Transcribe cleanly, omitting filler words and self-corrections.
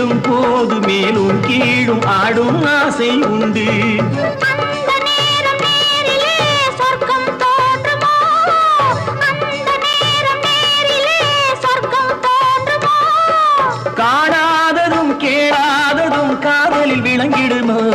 தேடும் போது மேலும் கீழும் ஆடும் ஆசை உண்டு. அந்த நேரம் நேரிலே சொர்க்கம் தோன்றுமோ, அந்த நேரம் நேரிலே சொர்க்கம் தோன்றுமோ. காணாததும் கேளாததும் காதலில் விளங்கிடுமோ.